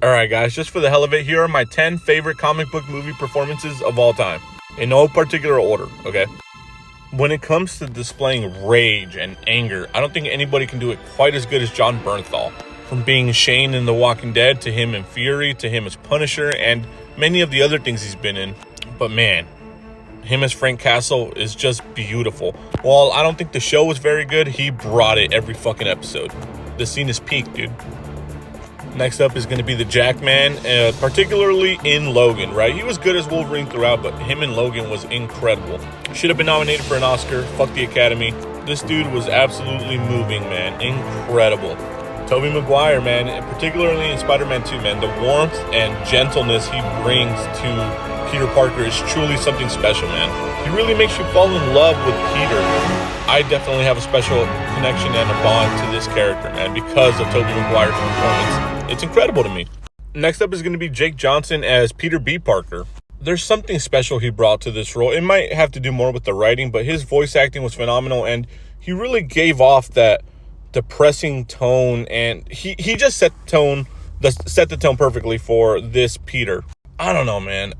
All right, guys, just for the hell of it, here are my 10 favorite comic book movie performances of all time, in no particular order, okay? When it comes to displaying rage and anger, I don't think anybody can do it quite as good as Jon Bernthal. From being Shane in The Walking Dead, to him in Fury, to him as Punisher, and many of the other things he's been in. But man, him as Frank Castle is just beautiful. While I don't think the show was very good, he brought it every fucking episode. The scene is peak, dude. Next up is going to be the Jackman, particularly in Logan, right? He was good as Wolverine throughout, but him in Logan was incredible. Should have been nominated for an Oscar. Fuck the Academy. This dude was absolutely moving, man. Incredible. Tobey Maguire, man, and particularly in Spider-Man 2, man, the warmth and gentleness he brings to Peter Parker is truly something special, man. He really makes you fall in love with Peter. I definitely have a special connection and a bond to this character, man, because of Tobey Maguire's performance. It's incredible to me. Next up is going to be Jake Johnson as Peter B. Parker. There's something special he brought to this role. It might have to do more with the writing, but his voice acting was phenomenal, and he really gave off that depressing tone, and he just set the tone perfectly for this Peter. I don't know, man.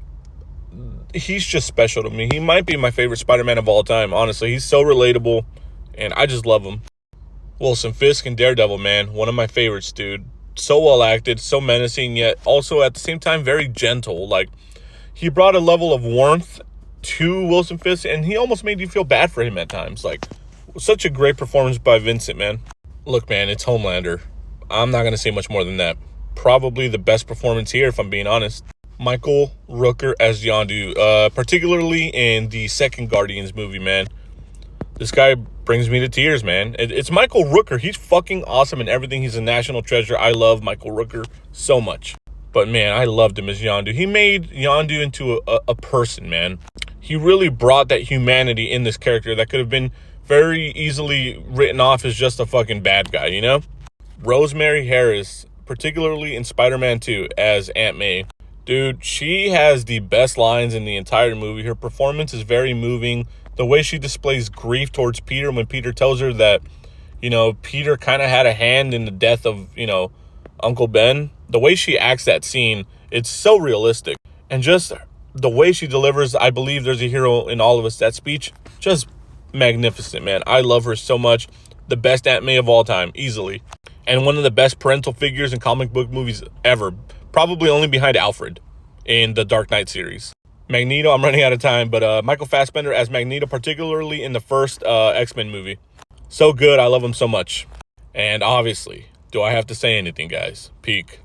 He's just special to me. He might be my favorite Spider-Man of all time, honestly. He's so relatable, and I just love him. Wilson Fisk in Daredevil, man. One of my favorites, dude. So well acted, so menacing, yet also at the same time very gentle. Like, he brought a level of warmth to Wilson Fisk, and he almost made you feel bad for him at times. Like, such a great performance by Vincent, man. Look, man, it's Homelander. I'm not going to say much more than that. Probably the best performance here, if I'm being honest. Michael Rooker as Yondu, particularly in the second Guardians movie, man. This guy brings me to tears, man. It's Michael Rooker. He's fucking awesome in everything. He's a national treasure. I love Michael Rooker so much. But, man, I loved him as Yondu. He made Yondu into a person, man. He really brought that humanity in this character that could have been very easily written off as just a fucking bad guy, you know? Rosemary Harris, particularly in Spider-Man 2 as Aunt May. Dude, she has the best lines in the entire movie. Her performance is very moving. The way she displays grief towards Peter when Peter tells her that, you know, Peter kind of had a hand in the death of, you know, Uncle Ben. The way she acts that scene, it's so realistic. And just the way she delivers, I believe there's a hero in all of us, that speech, just magnificent, man. I love her so much. The best Aunt May of all time, easily. And one of the best parental figures in comic book movies ever. Probably only behind Alfred in the Dark Knight series. Magneto, I'm running out of time, but Michael Fassbender as Magneto, particularly in the first X-Men movie. So good, I love him so much. And obviously, do I have to say anything, guys? Peak.